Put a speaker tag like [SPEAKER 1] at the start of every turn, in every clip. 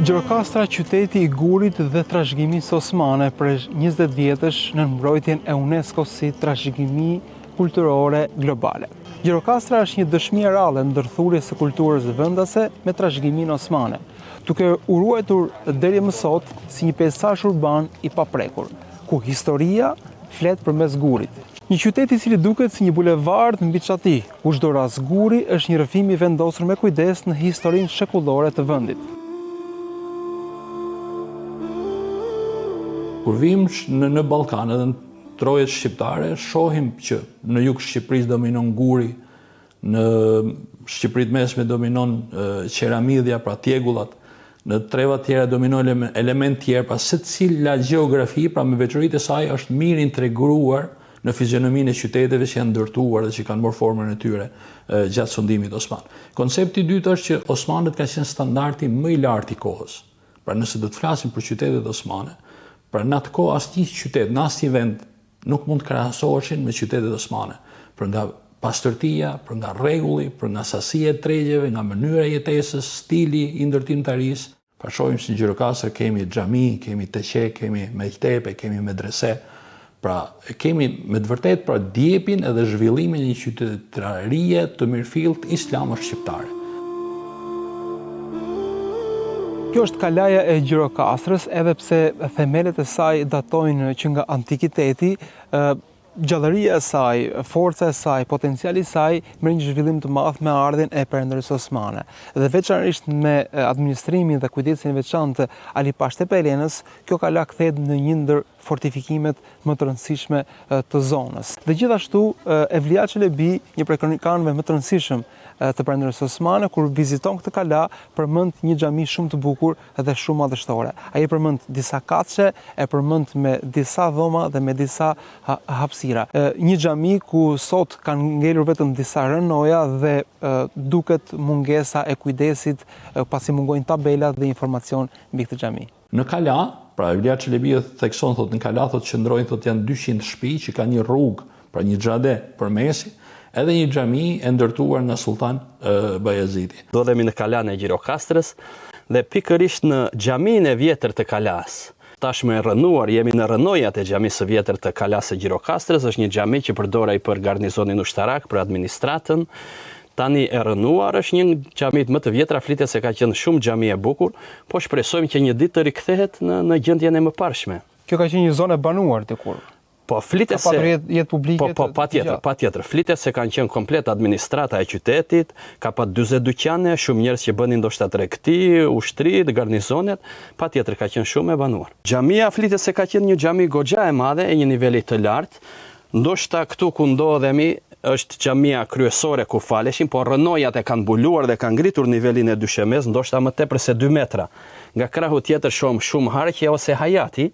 [SPEAKER 1] Gjirokastra, qyteti I gurit dhe trashëgimisë osmane për 20 vjetësh në mbrojtjen e UNESCO si trashëgimi kulturore globale. Gjirokastra është një dëshmi e rrallë ndërthurjes së kulturës vendase me trashëgiminë osmane, duke u ruajtur deri më sot si një peizazh urban I paprekur, ku historia flet përmes gurit. Një qytet I cili duket si një bulevard mbi çati, ku çdo rast guri është një rrëfim I vendosur me kujdes në historinë shekullore të vendit.
[SPEAKER 2] Kur vim në Ballkan edhe në trojet shqiptare, shohim që në jug Shqipërisë dominon guri, në Shqipërinë mesme dominon qeramidhja, pra tjegullat, në trevat tjera dominon element tjerë, pra secila gjeografi, pra me veçoritë e saj është mirë integruar në fizionominë e qyteteve që janë ndërtuar dhe që kanë marrë formën e tyre gjatë sundimit osman. Koncepti I dytë është që osmanët kanë qenë standardi më I lartë I kohës. Pra nëse do të flasim për qytetet osmane, pra në atë kohë asnjë qytet, në asnjë vend nuk mund të krahasoheshin me qytetet osmane. Për nga pastërtia, për nga rregulli, për nga sasia e tregjeve, nga mënyra e jetesës, stili I ndërtimtarisë. Pra shohim se në Gjirokastër kemi xhami, kemi teqe, kemi mektebe, kemi medrese. Pra kemi me të vërtetë pra djepin edhe zhvillimin e një qytetarie të mirëfillt islame shqiptare.
[SPEAKER 1] Kjo është kalaja e Gjirokastrës, edhe pse themelet e saj datojnë që nga antikiteti, gjallëria e saj, forca e saj, potenciali I saj merr një zhvillim të madh me ardhjen e Perëndërisë osmane. Dhe veçanërisht me administrimin dhe kujdesin e veçantë të Ali Pasha Tepelenës, kjo kala kthehet në një ndër fortifikimet më të rëndësishme të zonës. Dhe gjithashtu Evlia Çelebi, një prej kronikanëve më të rëndësishëm të Perëndërisë osmane, kur viziton këtë kala, përmend një xhami shumë të bukur dhe shumë madhështore. Ai përmend disa katçe, e përmend me disa dhoma dhe me disa hapësira. Një xhami ku sot kanë ngelur vetëm disa rënoja dhe duket mungesa e kujdesit pasi mungojnë tabelat dhe informacion mbi këtë xhami.
[SPEAKER 2] Në kala, pra Evlia Çelebi thekson thotë në kala thotë qëndrojnë thotë janë 200 shtëpi që kanë një rrugë, pra një xhade përmesi, edhe një xhami e ndërtuar nga Sultan Bayezidi.
[SPEAKER 3] Do dhemi në kalan e Gjirokastrës dhe pikërisht në xhaminë e vjetër të kalas. Tashmë e rënuar, jemi në rënojat e xhamisë së vjetër të kalas së Gjirokastrës, është një xhami që përdorej për garnizonin ushtarak, për administratën. Tani e rënuar është një xhamit më të vjetra, flitet se ka qenë shumë xhami e bukur, po shpresojmë që një ditë të rikthehet në gjendjen e mëparshme.
[SPEAKER 1] Kjo ka qenë një zonë e banuar dikur.
[SPEAKER 3] Po flitet se
[SPEAKER 1] jetë publike.
[SPEAKER 3] Po patjetër. Flitet se kanë qenë komplet administrata e qytetit, ka pa 40 dyqane, shumë njerëz që bënin ndoshta tregti, ushtri, garnizonet, patjetër ka qenë shumë e banuar. Xhamia flitet se ka qenë një xhami goxha e madhe e një niveli të lartë, ndoshta këtu ku ndodhemi është xhamia kryesore ku faleshin, por rënojat e kanë mbuluar dhe kanë ngritur nivelin e dyshemes, ndoshta më tepër se 2 metra. Nga krahu tjetër shohim shumë harqe ose hayati,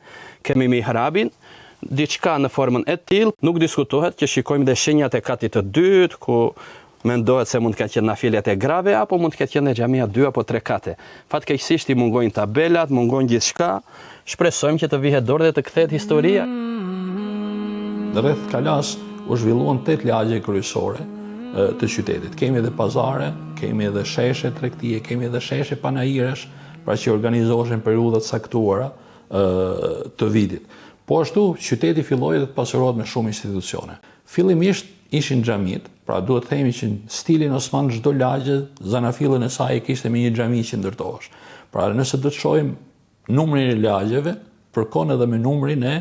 [SPEAKER 3] kemi mihrabin, diçka në formën e tillë, nuk diskutohet që shikojmë dhe shenjat e katit të dytë, ku mendohet se mund të ketë qenë nafilet e grave, apo mund të ketë qenë xhamia 2 apo 3 kate. Fatkeqësisht I mungojnë tabelat, mungojnë gjithçka. Shpresojmë që të vihet dorë dhe të kthehet historia.
[SPEAKER 2] Rreth kalas u zhvilluan 8 lagje kryesore të qytetit. Kemi edhe pazare, kemi edhe sheshe tregtie, kemi edhe sheshe panajiresh, pra që organizoheshin periudhat saktuara të vitit. Po ashtu, qyteti filloi të pasurohet me shumë institucione. Fillimisht ishin xhamit, pra duhet të themi që në stilin osman çdo lagje, zanafillin e saj kishte me një xhami që ndërtohesh. Pra nëse do të shohim numrin e lagjeve, përkon edhe me numrin e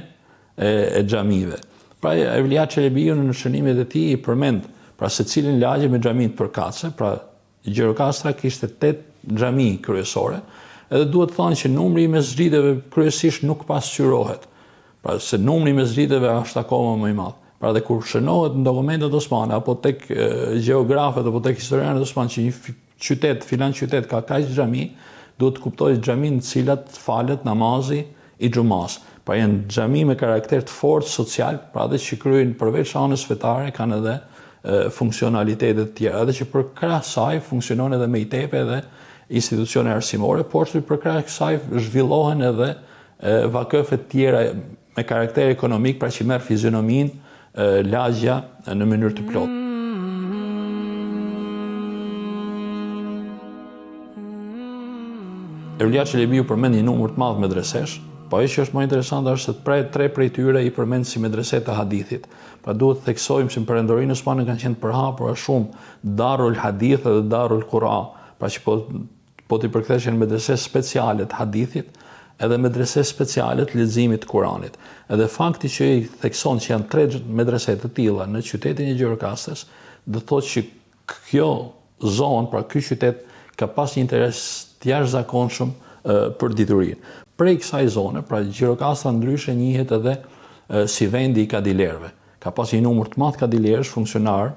[SPEAKER 2] xhamive. Pra Evlia Çelebi në shënimet e tij I përmend pra secilin lagje me xhamin përkatëse, pra Gjirokastra kishte 8 xhami kryesore, edhe duhet të thonë që numri I mesxhiteve kryesisht nuk pasqyrohet. Pra se numri I mesxhiteve është akoma më I madh. Pra dhe kur shënohet në dokumentet osmane, apo tek gjeografët, apo tek historianët osmanë që një qytet, filan qytet ka kaq xhami, duhet të kuptojë xhamin në cilat falet namazi i xumas. Pra janë xhami me karakter të fortë social, pra dhe që kryejnë përveç anës fetare kanë edhe funksionalitetet të tjera, edhe që për krah saj funksionon edhe mejtepe dhe institucione arsimore, por që për krah kësaj zhvillohen edhe vakëfe tjera me karakter ekonomik, pra që merr fizionomin lagja në mënyrë të plotë. Evlia Çelebiu përmend një numër të madh medresesh, po ajo që është më interesante është se tre prej tyre i përmend si medrese të hadithit. Pra duhet të theksojmë se në perandorinë osmane kanë qenë përhapura shumë Darul Hadith dhe Darul Quran, pra që po t'i përkthesh në medrese speciale të hadithit, edhe medrese speciale të leximit të Kuranit. Edhe fakti që i thekson që janë 3 medrese të tilla në qytetin e Gjirokastrës, do thotë që kjo zonë, pra ky qytet ka pas një interes të jashtëzakonshëm për diturinë. Prej kësaj zone, pra Gjirokastra ndryshe njihet edhe si vendi i kadilerëve. Ka pas një numër të madh kadilerësh funksionar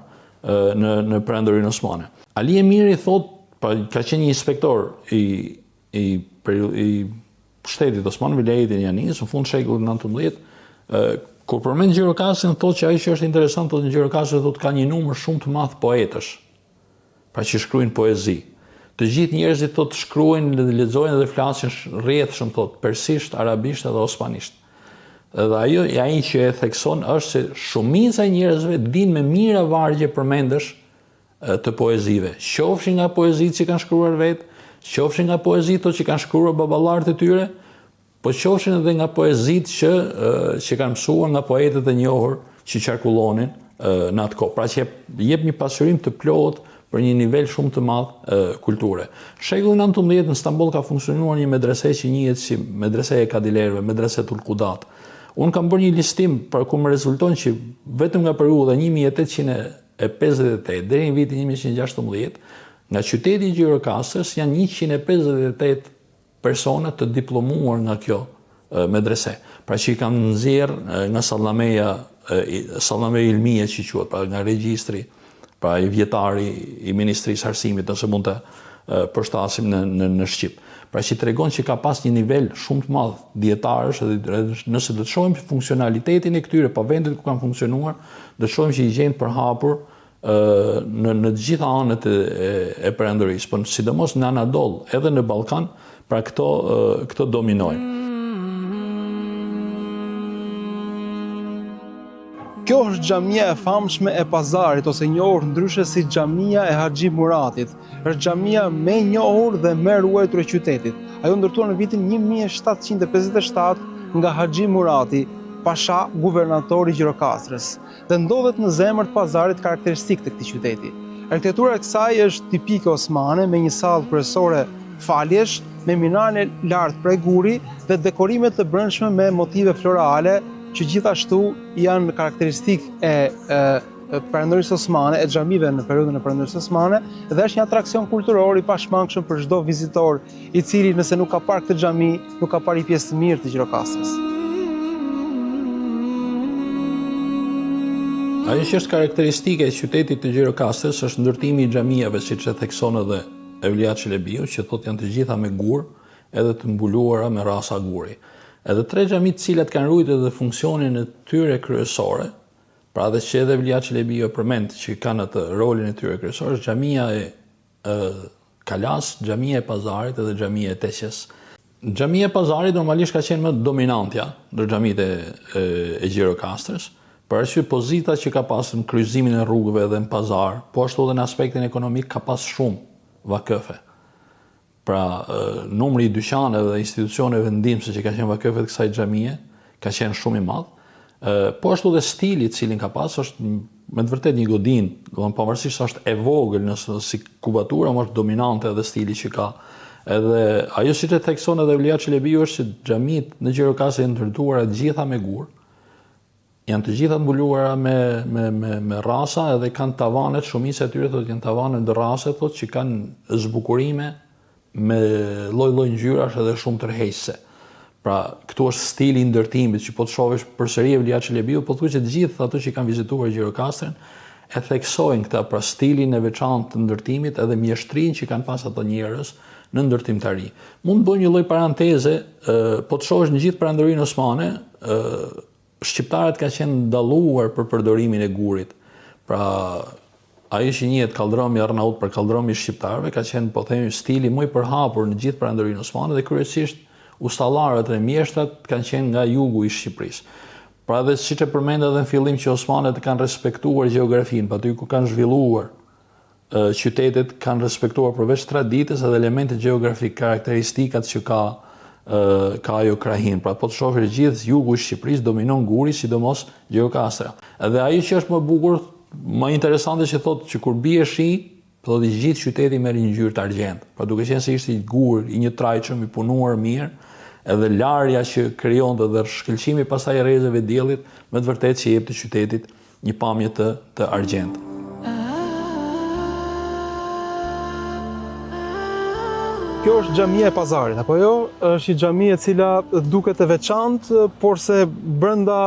[SPEAKER 2] në perandorinë osmane. Ali Emiri thotë, pra ka qenë një inspektor i shtetit osman, vilajetin Janis, në fund shekullit 19, kur përmend Gjirokastrën thotë që ai që është interesant thotë në Gjirokastër thotë ka një numër shumë të madh poetësh, pra që shkruajnë poezi. Të gjithë njerëzit thotë shkruajnë, lexojnë dhe flasin rrjedhshëm thotë persisht, arabisht edhe osmanisht. Dhe ai që e thekson është se shumica e njerëzve dinë me mira vargje përmendesh të poezive. Qofshin nga poezitë që kanë shkruar vetë, qofshin nga poezitë që kanë shkruar baballarët e tyre, po qofshin edhe nga poezitë që kanë mësuar nga poetët e njohur që qarkullonin në atë kohë. Pra që jep një pasurim të plotë për një nivel shumë të madh kulture. Në shekullin 19 në Stamboll ka funksionuar një medrese që njihet si medrese e kadilerëve, medrese tul Qudat. Unë kam bërë një listim për ku më rezulton që vetëm nga periudha 1858 deri në vitin 1916, nga qyteti i Gjirokastrës janë 158 persona të diplomuar nga kjo medrese. Pra që i kanë nxjerrë nga Sallame Ilmie që quhet, pra nga regjistri, pra i vjetari i Ministrisë Arsimit, nëse mund të përshtasim në Shqip. Pra që tregon që ka pas një nivel shumë të madh dietarësh, edhe nëse do të shohim funksionalitetin e këtyre pa vendet ku kanë funksionuar, do të shohim që i gjejnë përhapur në të gjitha anët e perandorisë, por sidomos në Anadol, edhe në Ballkan, pra këto dominojnë.
[SPEAKER 1] Kjo është xhamia e famshme e Pazarit, ose njohur ndryshe si xhamia e Haxhi Muratit. Është xhamia më e njohur dhe më e ruajtur e qytetit. Ajo ndërtuar në vitin 1757 nga Haxhi Murati, pasha guvernatori i Gjirokastrës, dhe ndodhet në zemër të Pazarit karakteristik të këtij qyteti. Arkitektura e kësaj është tipike osmane, me një sallë kryesore faljesh, me minaren e lartë prej guri dhe dekorime të brendshme me motive florale, që gjithashtu janë karakteristik e perandorisë osmane, e xhamive në periudhën e perandorisë osmane, dhe është një atraksion kulturor i pashmangshëm për çdo vizitor, i cili nëse nuk ka parë këtë xhami, nuk ka parë një pjesë të mirë të Gjirokastrës.
[SPEAKER 2] Ajo që është karakteristike e qytetit të Gjirokastrës është ndërtimi i xhamijave, siç e thekson edhe Evlia Çelebiu, që thotë janë të gjitha me gur, edhe të mbuluara me rasa guri. Edhe 3 xhamit të cilat kanë ruajtur edhe funksionin e tyre kryesore, pra dhe që edhe Evlia Çelebiu përmend që kanë atë rolin e tyre kryesor, xhamia e Kalas, xhamia e Pazarit edhe xhamia e Teqes. Xhamia e Pazarit normalisht ka qenë më dominantja ndër xhamitë e Gjirokastrës, për arsye pozita që ka pasur në kryqëzimin e rrugëve dhe në pazar, po ashtu edhe në aspektin ekonomik ka pas shumë vakëfe. Pra, numri i dyqaneve dhe institucioneve ndihmëse që ka qenë vakëfe të kësaj xhamie ka qenë shumë i madh. Po ashtu dhe stili i cilin ka pas është me të vërtetë një godinë, domethënë pavarësisht është e vogël nëse si kubatura, është dominante edhe stili që ka. Edhe ajo siç e thekson edhe Evlia Çelebiu është që xhamitë në Gjirokastrë janë ndërtuara të gjitha me gur. Janë të gjitha mbuluara me rasa edhe kanë tavanet, shumica e tyre thotë janë tavane ndërrase, thotë që kanë zbukurime me lloj-lloj ngjyrash edhe shumë tërheqëse. Pra, këtu është stili i ndërtimit që po të shohësh përsëri Evlia Çelebiu, po thuaj që të gjithë ato që kanë vizituar Gjirokastrin e theksojnë këtë pra stilin e veçantë të ndërtimit edhe mjeshtrinë që kanë pas ato njerëz në ndërtimtari. Mund të bëj një lloj paranteze, po të shohësh në gjithë perandorinë osmane, shqiptarët kanë qenë dalluar për përdorimin e gurit. Pra, ai që njihet kallëdromi Arnaut për kallëdromi shqiptarëve ka qenë, po themi, stili më i përhapur në gjithë perandorinë osmane dhe kryesisht ustallarët dhe mjeshtrat kanë qenë nga jugu i Shqipërisë. Pra dhe siç e përmenda edhe në fillim që osmanët kanë respektuar gjeografinë, pa aty ku kanë zhvilluar qytetet kanë respektuar përveç traditës edhe elementet gjeografik, karakteristikat që ka ajo krahin. Pra po të shohësh gjithë jugu i Shqipërisë dominon guri, sidomos Gjirokastra. Edhe ai që është më bukur, më interesante që thotë që kur bie shi, thotë i gjithë qyteti merr një ngjyrë të argjend. Pra duke qenë se ishte i gur, i një trajçëm, i punuar mirë, edhe larja që krijonte dhe shkëlqimi pastaj i rrezëve diellit, me të vërtetë që jepte qytetit një pamje të argjend.
[SPEAKER 1] Kjo është xhamia e Pazarit, apo jo? Është një xhami e cila duket e veçantë, por se brenda,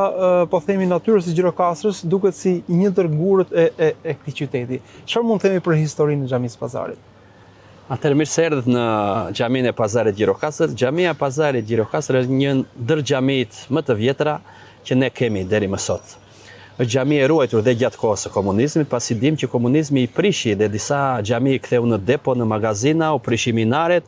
[SPEAKER 1] po themi, natyrës së Gjirokastrës duket si një ndër gurët e këtij qyteti. Çfarë mund të themi për historinë e xhamisë Pazarit?
[SPEAKER 3] Atëherë mirë se erdhët në xhaminë e Pazarit Gjirokastër. Xhamia e Pazarit Gjirokastër është një ndër xhamit më të vjetra që ne kemi deri më sot. Është xhami e ruajtur dhe gjatë kohës së komunizmit, pasi dim që komunizmi i prishi dhe disa xhami i ktheu në depo, në magazina, u prishi minaret.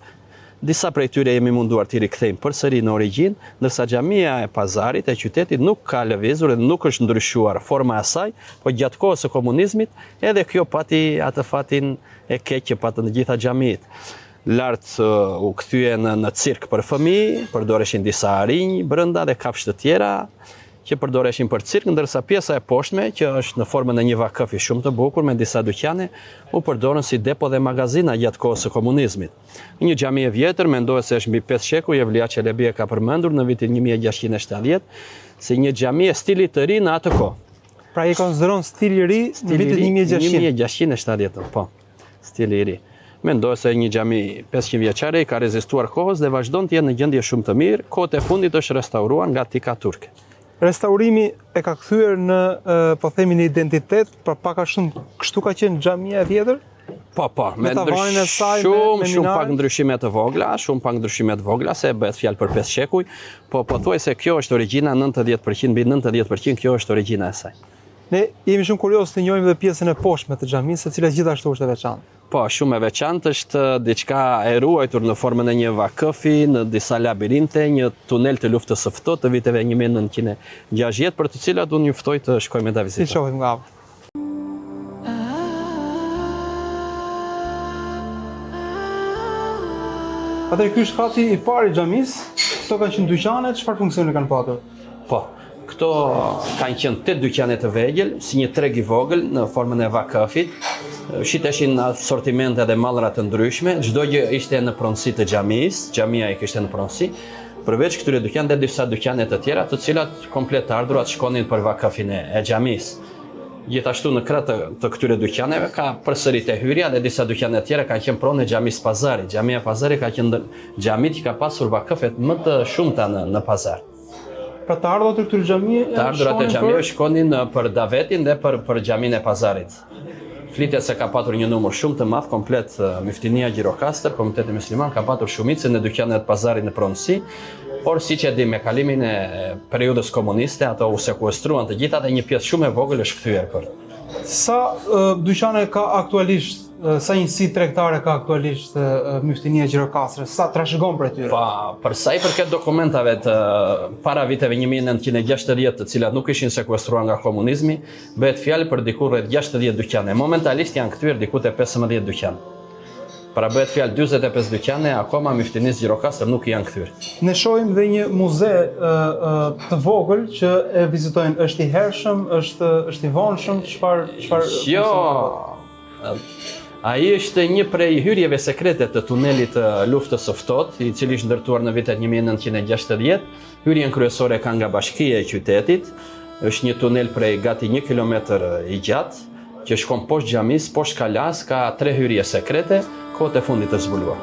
[SPEAKER 3] Disa prej tyre jemi munduar t'i rikthejmë përsëri në origjinë, ndërsa xhamia e Pazarit e qytetit nuk ka lëvizur dhe nuk është ndryshuar forma e saj, por gjatë kohës së komunizmit edhe kjo pati atë fatin e keq që patën të gjitha xhamitë. Lart u kthye në cirk për fëmijë, përdoreshin disa rinj brenda dhe kafshë të tjera që përdoreshin për cirk, ndërsa pjesa e poshtme, që është në formën e një vakëfi shumë të bukur me disa dyqane, u përdorën si depo dhe magazina gjatë kohës së komunizmit. Një xhami e vjetër, mendohet se është mbi 5 shekuj, Evlia Çelebi e ka përmendur në vitin 1670, si një xhami e stilit të ri në atë kohë.
[SPEAKER 1] Pra i konsideron stili i ri në vitin 1600.
[SPEAKER 3] 1670, po, stili i ri. Mendohet se një xhami 500 vjeçare i ka rezistuar kohës dhe vazhdon të jetë në gjendje shumë të mirë. Kohët e fundit është restauruar nga tika turke.
[SPEAKER 1] Restaurimi e ka kthyer në, po themi, në identitet, pra pak a shumë kështu ka qenë xhamia e vjetër?
[SPEAKER 3] Po, me
[SPEAKER 1] tavanin e saj,
[SPEAKER 3] shumë pak ndryshime të vogla, se bëhet fjalë për 5 shekuj, po thuaj se kjo është origjina 90%, mbi 90% kjo është origjina e saj.
[SPEAKER 1] Ne jemi shumë kurioz të njohim dhe pjesën e poshtme të xhamisë, e cila gjithashtu është e veçantë.
[SPEAKER 3] Po, shumë e veçantë, është diçka e ruajtur në formën e një vakëfi, në disa labirinte, një tunel të luftës së ftohtë të viteve 1960, për të cilat unë ju ftoj të shkojmë ta vizitojmë.
[SPEAKER 1] Si shohim nga afër. Atëherë ky është kati i parë i xhamisë. Këto kanë qenë dyqane, çfarë funksioni kanë patur?
[SPEAKER 3] Po, këto kanë qenë 8 dyqane të vegjël, si një treg i vogël në formën e vakëfit. Shiteshin sortimente dhe mallra të ndryshme, çdo gjë ishte në pronësi të xhamisë, xhamia i kishte në pronësi. Përveç këtyre dyqanëve, disa dyqane të tjera, të cilat komplet të ardhurat shkonin për vakëfin e xhamisë. Gjithashtu në krah të këtyre dyqaneve ka përsëritë hyrja dhe disa dyqane të tjera kanë qenë pronë e xhamisë Pazarit. Xhamia e Pazarit ka qenë xhamit që ka pasur vakëfet më të shumta në Pazar.
[SPEAKER 1] Pra të ardhurat e këtyre xhamie,
[SPEAKER 3] të ardhurat e xhamive shkonin për davetin dhe për xhaminë e Pazarit. Flitet se ka patur një numër shumë të madh komplet Myftinia Gjirokastër, Komiteti Musliman ka patur shumicën e dyqaneve të Pazarit në pronësi, por siç e di me kalimin e periudhës komuniste ato u sekuestruan të gjitha dhe një pjesë shumë e vogël është kthyer për.
[SPEAKER 1] Sa dyqane ka aktualisht, sa njësi tregtare ka aktualisht Myftinia Gjirokastrës, sa trashëgon për tyre?
[SPEAKER 3] Për sa i përket dokumentave të para viteve 1960 të cilat nuk ishin sekuestruar nga komunizmi, bëhet fjalë për diku rreth 60 dyqane. Momentalisht janë kthyer diku te 15 dyqane. Pra bëhet fjalë 45 dyqane akoma Myftinisë Gjirokastër nuk janë kthyer.
[SPEAKER 1] Ne shohim dhe një muze të vogël që e vizitojnë. Është i hershëm, është i vonshëm, çfarë?
[SPEAKER 3] Jo. Ai është një prej hyrjeve sekrete të tunelit të luftës së ftohtë, i cili është ndërtuar në vitet 1960. Hyrjen kryesore ka nga bashkia e qytetit. Është një tunel prej gati 1 kilometër i gjatë, që shkon poshtë xhamisë, poshtë kalas, ka 3 hyrje sekrete, kohët e fundit të zbuluar.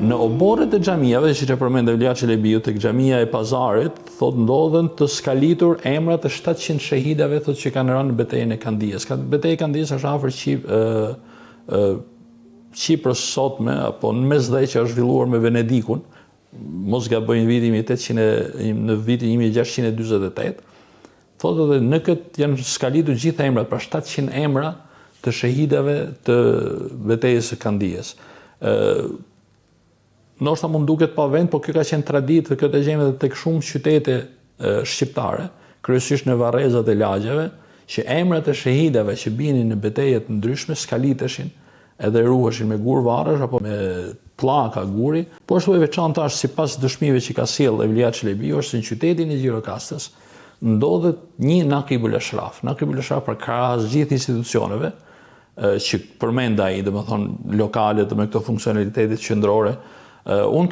[SPEAKER 2] Në oborret e xhamiave, siç e përmend Evlia Çelebiu, tek xhamia e Pazarit, thot ndodhen të skalitur emrat e 700 shehidave thot që kanë rënë në betejën e Kandijes. Beteja e Kandijes është afër Çiprës sotme, apo në mesdhej që është zhvilluar me Venedikun, mos gaboj në vitin 1648, thotë edhe në këtë janë skalitur gjitha emrat, pra 700 emra të shehidave të betejës së Kandijes. Ndoshta mund duket pa vend, por kjo ka qenë traditë, këtë e gjejmë edhe tek shumë qytete shqiptare, kryesisht në varrezat e lagjeve, që emrat e shehidave që binin në betejë të ndryshme skaliteshin, edhe ruheshin me gur varësh apo me pllaka guri, por ashtu e veçantë është sipas dëshmive që ka sjell Evlia Çelebiu, është se në qytetin e Gjirokastrës ndodhet një Nakibul Ashraf. Nakibul Ashraf për krahas gjithë institucioneve që përmend ai, domethënë lokale me këto funksionalitetet qendrore. Unë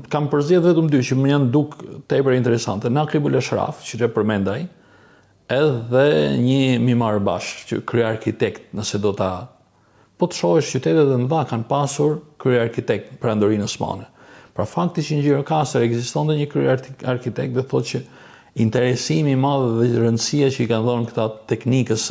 [SPEAKER 2] kam përzgjedhur vetëm dy që më janë duk tepër interesante. Nakibul Ashraf, që e përmend ai, edhe një Mimar Bash, që krye arkitekt, nëse do ta po të shohësh qytetet e mëdha kanë pasur krye arkitekt Perandorinë Osmane. Pra fakti që në Gjirokastër ekzistonte një krye arkitekt do thotë që interesimi i madh dhe rëndësia që i kanë dhënë këta teknikës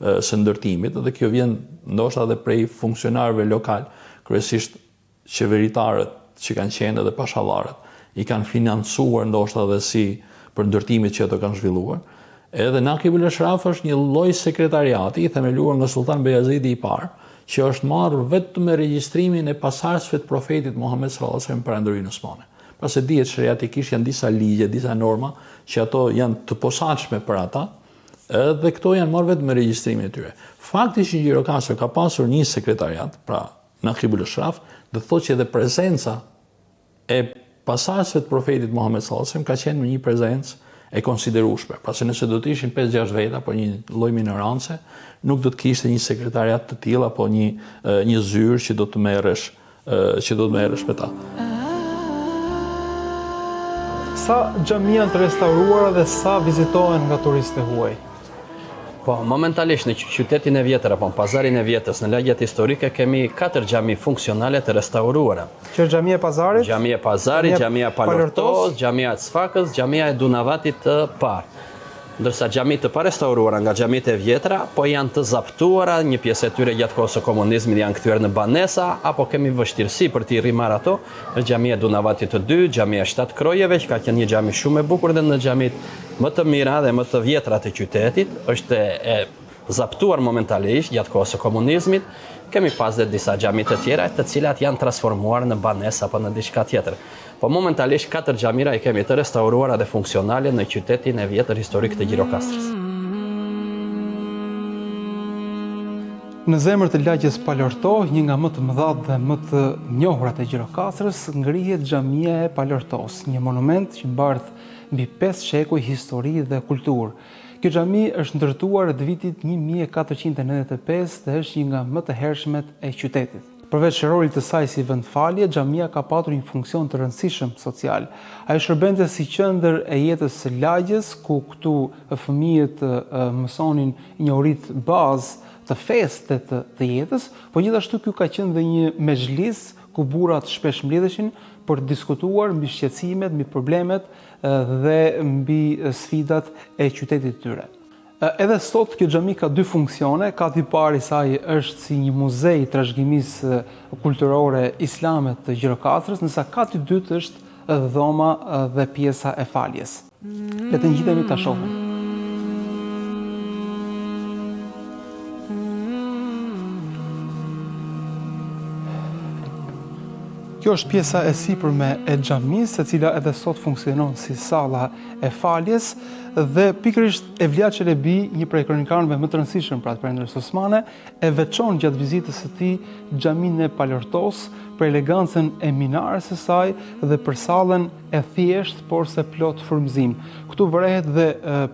[SPEAKER 2] së ndërtimit, dhe kjo vjen ndoshta edhe prej funksionarëve lokal, kryesisht qeveritarët që kanë qenë edhe pashallarët, i kanë financuar ndoshta edhe si për ndërtimit që ato kanë zhvilluar. Edhe Nakibul Ashraf është një lloj sekretariati i themeluar nga Sultan Bejazidi i parë, që është marrë vetëm me regjistrimin e pasardhësve të profetit Muhammed sallallahu alaihi wasallam Perandorinë Osmane. Pra se dihet shariatikisht janë disa ligje, disa norma që ato janë të posaçme për ata, dhe këto janë marrë vetëm me regjistrimin e tyre. Fakti që Gjirokastër ka pasur një sekretariat, pra Nakibul Ashraf, do thotë që edhe prezenca e pasardhësve të profetit Muhammed sallallahu alaihi wasallam ka qenë një prezencë e konsiderueshme. Pra se nëse do të ishin 5-6 veta apo një lloj minorance, nuk do të kishte një sekretariat të tillë apo një zyrë që do të merresh me ta.
[SPEAKER 1] Sa xhamia janë të restauruara dhe sa vizitohen nga turistët huaj?
[SPEAKER 3] Po, momentalisht në qytetin e vjetër apo në pazarin e vjetës, në lagjet historike kemi 4 xhami funksionale të restauruara.
[SPEAKER 1] Që xhamia e Pazarit?
[SPEAKER 3] Xhamia e Pazarit, xhamia e Palortos, xhamia e Sfakës, xhamia e Dunavatit të parë. Ndërsa xhamit të parestauruara nga xhamit e vjetra, po janë të zaptuara, një pjesë e tyre gjatë kohës së komunizmit janë kthyer në banesa, apo kemi vështirësi për t'i rimarrë ato, në xhamia e Dunavatit të 2, xhamia e 7 Krojeve, që ka qenë një xhami shumë e bukur, dhe në xhamit më të mira dhe më të vjetra të qytetit, është e zaptuar momentalisht gjatë kohës së komunizmit. Kemi pas dhe disa xhamit të tjera, të cilat janë transformuar në banesë apo në diçka tjetër. Po momentalisht 4 xhamira i kemi të restauruara dhe funksionale në qytetin e vjetër historik të Gjirokastrës.
[SPEAKER 1] Në zemër të lagjes Palorto, një nga më të mëdhat dhe më të njohurat e Gjirokastrës, ngrihet xhamia e Palortos, një monument që mbarth mbi 5 shekuj histori dhe kulturë. Kjo xhami është ndërtuar të vitit 1495 dhe është një nga më të hershmet e qytetit. Përveç rolit të saj si vendfalje, xhamia ka patur një funksion të rëndësishëm social. Ai shërbente si qendër e jetës së lagjes, ku këtu fëmijët mësonin njohuritë bazë të fesë të jetës, por gjithashtu ky ka qenë dhe një mezhlis ku burrat shpesh mblidheshin për të diskutuar mbi shqetësimet, mbi problemet dhe mbi sfidat e qytetit të tyre. Edhe sot kjo xhami ka 2 funksione, kati i parë i saj është si një muzej trashëgimisë kulturore islame të Gjirokastrës, ndërsa kati i dytë është dhoma dhe pjesa e faljes. Le të ngjitemi ta shohim. Kjo është pjesa e sipërme e xhamisë, e cila edhe sot funksionon si salla e faljes, dhe pikërisht Evlia Çelebi, një prej kronikarëve më të rëndësishëm pra të Perandorës Osmane, e veçon gjatë vizitës së tij xhaminë e Palortos për elegancën e minarës së saj dhe për sallën e thjeshtë por se plot frymëzim. Këtu vërehet dhe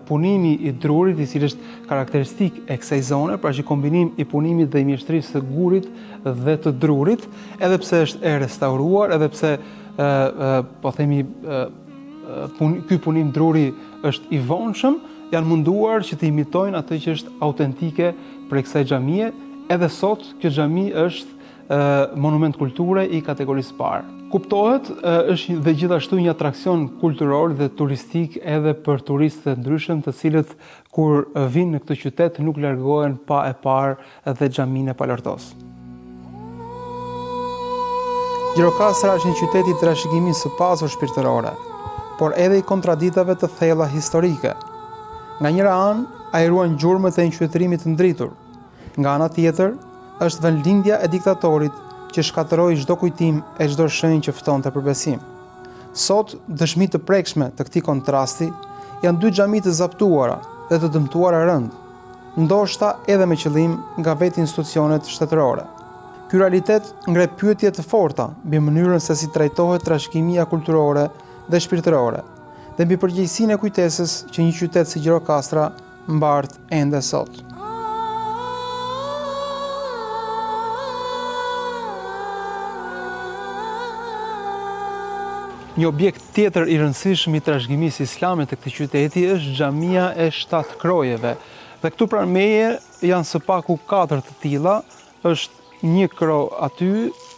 [SPEAKER 1] punimi i drurit, i cili është karakteristik e kësaj zone, pra që kombinim i punimit dhe i mjeshtrisë së gurit dhe të drurit, edhe pse është e restauruar, edhe pse po themi ky punim druri është i vonshëm, janë munduar që të imitojnë atë që është autentike për kësaj xhamie. Edhe sot kjo xhami është monument kulture i kategorisë parë. Kuptohet, është dhe gjithashtu një atrakcion kulturor dhe turistik edhe për turistët e ndryshëm, të cilët kur vinë në këtë qytet nuk largohen pa e parë edhe xhaminë e Palartos. Gjirokastra është një qytet i trashëgimisë së pasur shpirtërore, por edhe i kontraditave të thella historike. Nga njëra anë, ai ruan gjurmët e një qytetërimit të ndritur. Nga ana tjetër, është vendlindja e diktatorit që shkatëroi çdo kujtim e çdo shenjë që ftonte për besim. Sot, dëshmi të prekshme të këtij kontrasti janë 2 xhami të zaptuara dhe të dëmtuara rënd, ndoshta edhe me qëllim nga vetë institucionet shtetërore. Ky realitet ngre pyetje të forta mbi mënyrën se si trajtohet trashëgimia kulturore dhe shpirtërore, dhe mbi përgjegjësinë e kujtesës që një qytet si Gjirokastra mbart ende sot. Një objekt tjetër i rëndësishëm i trashëgimisë islame të këtij qyteti është xhamia e 7 krojeve. Dhe këtu pranë meje janë së paku 4 të tilla, është një kro aty,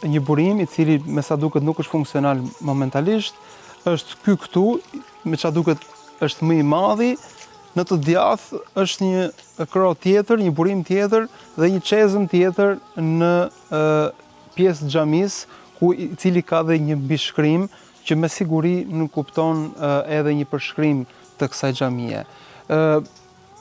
[SPEAKER 1] një burim i cili me sa duket nuk është funksional momentalisht, është ky këtu, me sa duket është më i madhi, në të djath është një kro tjetër, një burim tjetër dhe një çezëm tjetër në pjesë të xhamisë, i cili ka dhe një mbishkrim që me siguri nuk kupton edhe një përshkrim të kësaj xhamie.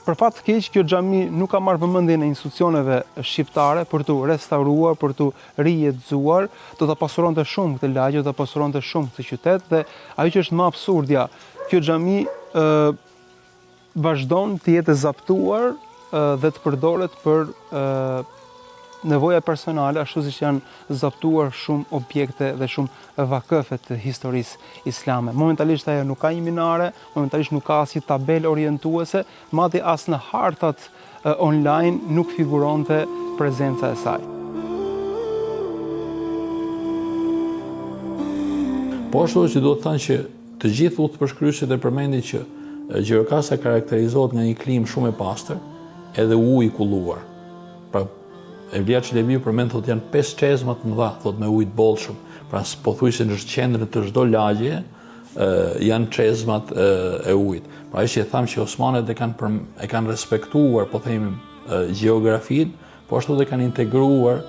[SPEAKER 1] Për fat të keq, kjo xhami nuk ka marrë vëmendjen e institucioneve shqiptare për të restauruar, për të rijetëzuar, do ta pasuronte shumë këtë lagje, do ta pasuronte shumë këtë qytet dhe ajo që është më absurdja, kjo xhami vazhdon të jetë e zaptuar dhe të përdoret për nevoja personale, ashtu siç janë zaptuar shumë objekte dhe shumë vakëfe të historisë islame. Momentalisht ajo nuk ka një minare, momentalisht nuk ka asnjë tabelë orientuese, madje as në hartat online nuk figuronte prezenca e saj.
[SPEAKER 2] Po ashtu që do të thënë që të gjithë udhëpërshkryesit e përmendin që Gjirokastra karakterizohet nga një klimë shumë e pastër, edhe ujë i kulluar. Pra Evlia Çelebiu përmend thotë janë 5 çezma të mëdha, thotë me ujë të bollshëm. Pra pothuajse në qendrën të çdo lagje janë çezmat e ujit. Pra ai që thamë që osmanët e kanë respektuar, po themi, gjeografinë, po ashtu dhe kanë integruar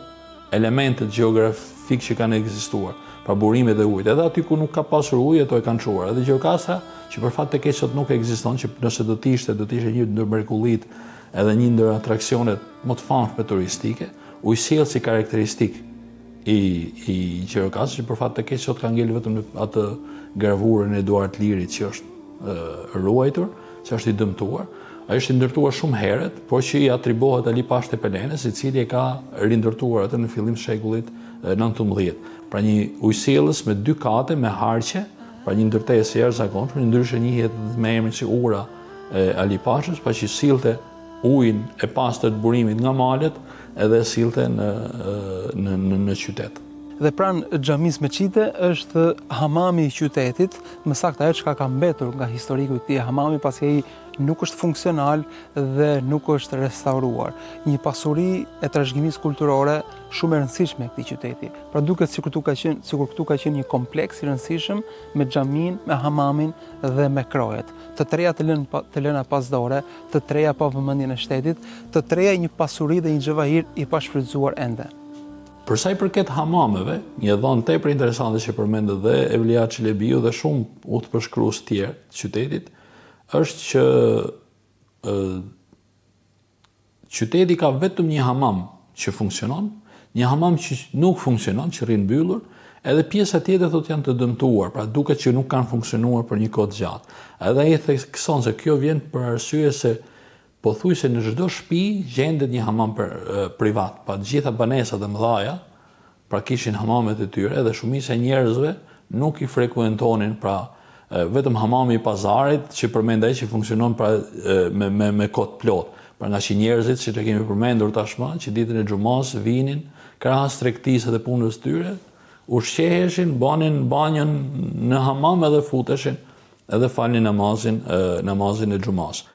[SPEAKER 2] elementet gjeografik që kanë ekzistuar, pra burimet e ujit. Edhe aty ku nuk ka pasur ujë, ato e kanë çuar. Edhe Gjirokastra, që për fat të keq sot nuk ekziston, që nëse do të ishte një ndër mrekullitë edhe një ndër atraksionet më të famshme turistike, ujësjellë si karakteristik i Gjirokastrës, që për fat të keq sot ka ngel vetëm atë gravurën e Eduard Lirit që është ruajtur, që është i dëmtuar. Ai është i ndërtuar shumë herët, por që i atribohet Ali Pasht Tepelenës, i cili e ka rindërtuar atë në fillim të shekullit 19. Pra një ujësjellës me 2 kate me harqe, pra një ndërtesë e jashtëzakonshme, ndryshe njihet me emrin si ura e Ali Pashtës, pa që sillte ujin e pastër të burimit nga malet edhe sillte në qytet.
[SPEAKER 1] Dhe pranë xhamisë Meçite është hamami i qytetit, më saktë ajo çka ka mbetur nga historiku i këtij hamami, pasi ai nuk është funksional dhe nuk është restauruar. Një pasuri e trashëgimisë kulturore shumë e rëndësishme e këtij qyteti. Pra duket sikur këtu ka qenë një kompleks i rëndësishëm me xhamin, me hamamin dhe me krojet. Të treja të lëna pasdore, të treja pa vëmendjen e shtetit, të treja një pasuri dhe një xhavahir i pashfrytzuar ende.
[SPEAKER 2] Për sa i përket hamameve, një dhonë tepër interesante që përmendet dhe Evlia Çelebiu dhe shumë udhëpërshkrues tjerë të qytetit, është që qyteti ka vetëm një hamam që funksionon, një hamam që nuk funksionon, që rrin mbyllur, edhe pjesa tjetër thotë janë të dëmtuar, pra duket që nuk kanë funksionuar për një kohë të gjatë. Edhe ai thekson se kjo vjen për arsye se pothuajse në çdo shtëpi gjendet një hamam privat, pa të gjitha banesat e mëdha, pra kishin hamamet e tyre dhe shumica e njerëzve nuk i frekuentonin, pra vetëm hamami i pazarit që përmend ai që funksionon pra me kot plot. Pra nga që njerëzit, siç e kemi përmendur tashmë, që ditën e xumës vinin krahas tregtisë dhe punës tyre, ushqeheshin, banin banjën në hamam edhe futeshin edhe falnin namazin e xumës.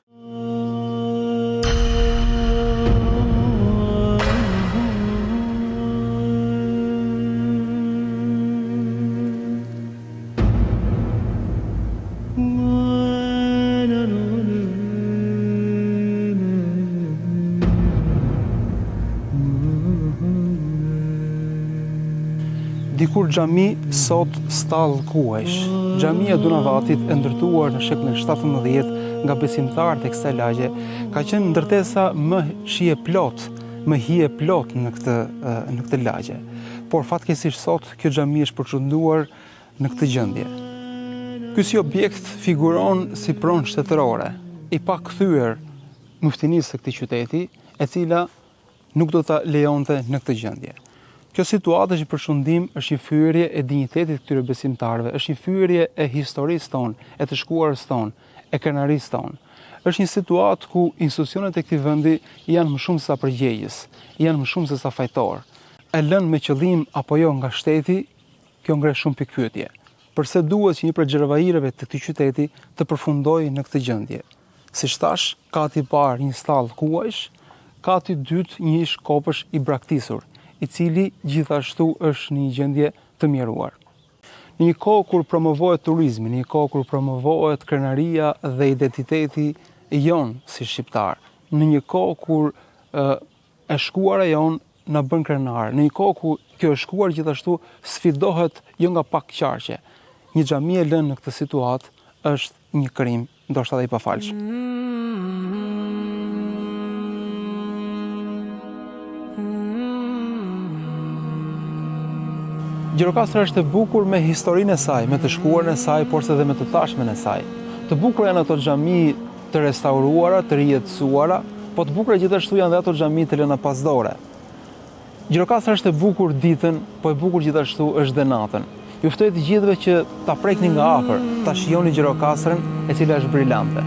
[SPEAKER 1] dikur xhami, sot stall kuajsh. Xhamia Dunavatit e ndërtuar në shekullin 17 nga besimtarët e kësaj lagje ka qenë ndërtesa më hije plot në këtë lagje. Por fatkeqësisht sot kjo xhami është përçunduar në këtë gjendje. Ky si objekt figuron si pronë shtetërore, i pakthyer muftinisë së këtij qyteti, e cila nuk do ta lejonte në këtë gjendje. Kjo situatë është një përshundim, është një fyerje e dinjitetit këtyre besimtarëve, është një fyerje e historisë tonë, e të shkuarës tonë, e krenarisë tonë. Është një situatë ku institucionet e këtij vendi janë më shumë se sa përgjegjës, janë më shumë se sa fajtor. E lënë me qëllim apo jo nga shteti, kjo ngre shumë pikpyetje. Përse duhet që një prej xhervajirëve të këtij qyteti të përfundojë në këtë gjendje? Siç thash, kati i parë një stall kuajsh, kati i dytë një ish kopësh i braktisur, i cili gjithashtu është në një gjendje të mjeruar. Në një kohë kur promovohet turizmi, në një kohë kur promovohet krenaria dhe identiteti jon si shqiptar, në një kohë kur e shkuara jon na bën krenar, në një kohë ku kjo e shkuar gjithashtu sfidohet jo nga pak qarqe, një xhami e lënë në këtë situatë është një krim, ndoshta edhe i pafalshëm. Gjirokastra është e bukur me historinë e saj, me të shkuarën e saj, por se dhe me të tashmen e saj. Të bukur janë ato xhami të restauruara, të rijetësuara, po të bukura gjithashtu janë dhe ato xhami të lëna pasdore. Gjirokastra është e bukur ditën, po e bukur gjithashtu është dhe natën. Ju ftoj të gjithëve që ta prekni nga afër, ta shijoni Gjirokastrën, e cila është brillante.